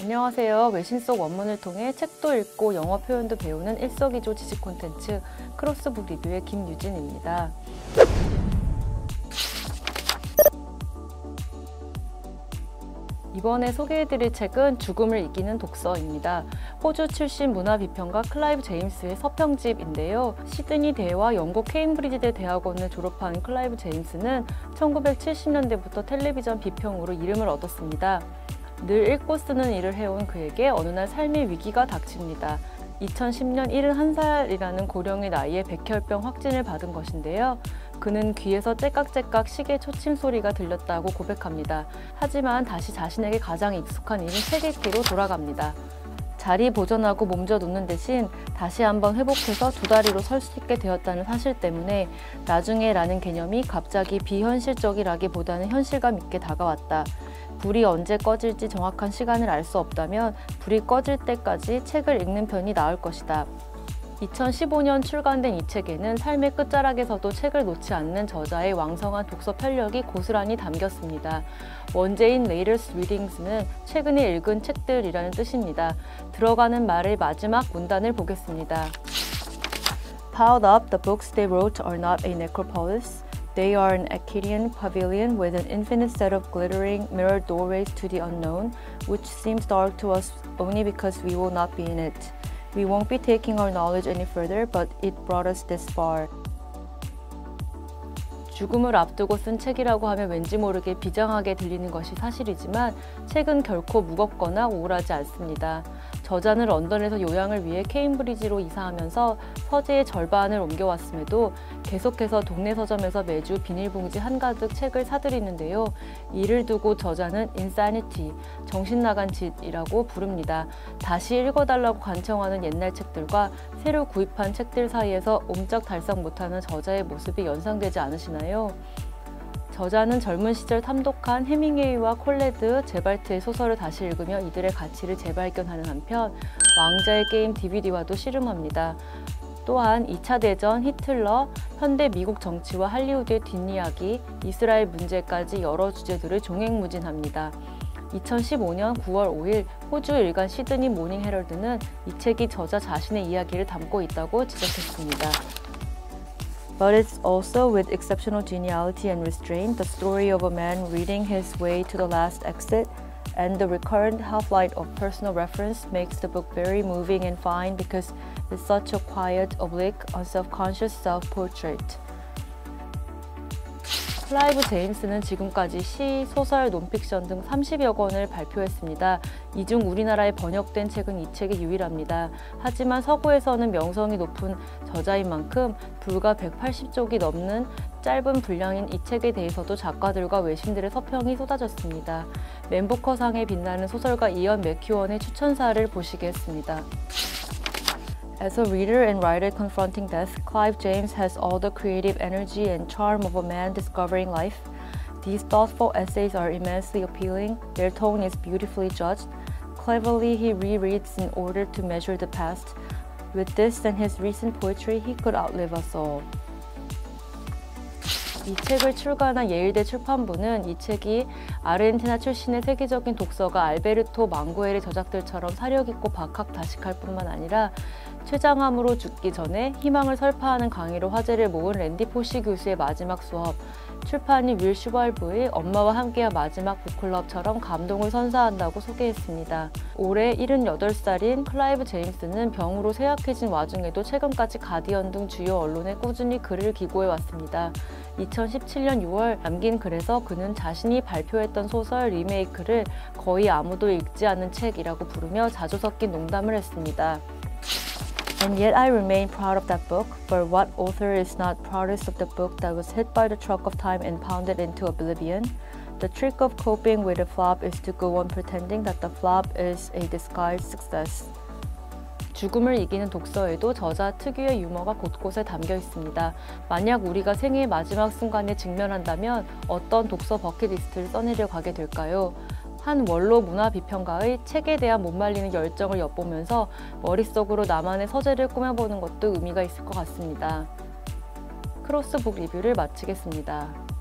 안녕하세요. 외신 속 원문을 통해 책도 읽고 영어 표현도 배우는 일석이조 지식 콘텐츠 크로스북 리뷰의 김유진입니다. 이번에 소개해드릴 책은 죽음을 이기는 독서입니다. 호주 출신 문화비평가 클라이브 제임스의 서평집인데요. 시드니 대와 영국 케임브리지대 대학원을 졸업한 클라이브 제임스는 1970년대부터 텔레비전 비평으로 이름을 얻었습니다. 늘 읽고 쓰는 일을 해온 그에게 어느 날 삶의 위기가 닥칩니다. 2010년 71살이라는 고령의 나이에 백혈병 확진을 받은 것인데요. 그는 귀에서 째깍째깍 시계 초침 소리가 들렸다고 고백합니다. 하지만 다시 자신에게 가장 익숙한 일인 책 읽기로 돌아갑니다. 자리 보존하고 몸져 놓는 대신 다시 한번 회복해서 두 다리로 설 수 있게 되었다는 사실 때문에 나중에라는 개념이 갑자기 비현실적이라기보다는 현실감 있게 다가왔다. 불이 언제 꺼질지 정확한 시간을 알 수 없다면 불이 꺼질 때까지 책을 읽는 편이 나을 것이다. 2015년 출간된 이 책에는 삶의 끝자락에서도 책을 놓지 않는 저자의 왕성한 독서 편력이 고스란히 담겼습니다. 원제인 Latest Readings는 최근에 읽은 책들이라는 뜻입니다. 들어가는 말의 마지막 문단을 보겠습니다. Piled up, the books they wrote are not a necropolis. They are an Akkadian pavilion with an infinite set of glittering mirror doorways to the unknown, which seems dark to us only because we will not be in it. We won't be taking our knowledge any further, but it brought us this far. 죽음을 앞두고 쓴 책이라고 하면 왠지 모르게 비장하게 들리는 것이 사실이지만 책은 결코 무겁거나 우울하지 않습니다. 저자는 런던에서 요양을 위해 케임브리지로 이사하면서 서재의 절반을 옮겨왔음에도 계속해서 동네 서점에서 매주 비닐봉지 한가득 책을 사들이는데요. 이를 두고 저자는 insanity, 정신나간 짓이라고 부릅니다. 다시 읽어달라고 간청하는 옛날 책들과 새로 구입한 책들 사이에서 옴짝달싹 못하는 저자의 모습이 연상되지 않으시나요? 저자는 젊은 시절 탐독한 해밍웨이와 콜레드, 제발트의 소설을 다시 읽으며 이들의 가치를 재발견하는 한편 왕자의 게임 DVD와도 씨름합니다. 또한 2차 대전, 히틀러, 현대 미국 정치와 할리우드의 뒷이야기, 이스라엘 문제까지 여러 주제들을 종횡무진합니다. 2015년 9월 5일 호주 일간 시드니 모닝 헤럴드는 이 책이 저자 자신의 이야기를 담고 있다고 지적했습니다. But it's also with exceptional geniality and restraint, the story of a man reading his way to the last exit, and the recurrent half-light of personal reference makes the book very moving and fine because it's such a quiet, oblique, unself-conscious self-portrait. 클라이브 제임스는 지금까지 시, 소설, 논픽션 등 30여 권을 발표했습니다. 이 중 우리나라에 번역된 책은 이 책이 유일합니다. 하지만 서구에서는 명성이 높은 저자인 만큼 불과 180쪽이 넘는 짧은 분량인 이 책에 대해서도 작가들과 외신들의 서평이 쏟아졌습니다. 맨부커상에 빛나는 소설가 이언 맥큐언의 추천사를 보시겠습니다. As a reader and writer confronting death, Clive James has all the creative energy and charm of a man discovering life. These thoughtful essays are immensely appealing, their tone is beautifully judged. Cleverly, he rereads in order to measure the past. With this and his recent poetry, he could outlive us all. 이 책을 출간한 예일대 출판부는 이 책이 아르헨티나 출신의 세계적인 독서가 알베르토 망구엘의 저작들처럼 사려깊고 박학다식할 뿐만 아니라 췌장암으로 죽기 전에 희망을 설파하는 강의로 화제를 모은 랜디 포시 교수의 마지막 수업, 출판인 윌 슈발브의 엄마와 함께한 마지막 북클럽처럼 감동을 선사한다고 소개했습니다. 올해 78살인 클라이브 제임스는 병으로 쇠약해진 와중에도 최근까지 가디언 등 주요 언론에 꾸준히 글을 기고해왔습니다. 2017년 6월 남긴 글에서 그는 자신이 발표했던 소설 리메이크를 거의 아무도 읽지 않는 책이라고 부르며 자주 섞인 농담을 했습니다. And yet I remain proud of that book, but what author is not proudest of the book that was hit by the truck of time and pounded into oblivion? The trick of coping with a flop is to go on pretending that the flop is a disguised success. 죽음을 이기는 독서에도 저자 특유의 유머가 곳곳에 담겨 있습니다. 만약 우리가 생애의 마지막 순간에 직면한다면 어떤 독서 버킷리스트를 써내려 가게 될까요? 한 원로 문화 비평가의 책에 대한 못 말리는 열정을 엿보면서 머릿속으로 나만의 서재를 꾸며보는 것도 의미가 있을 것 같습니다. 크로스북 리뷰를 마치겠습니다.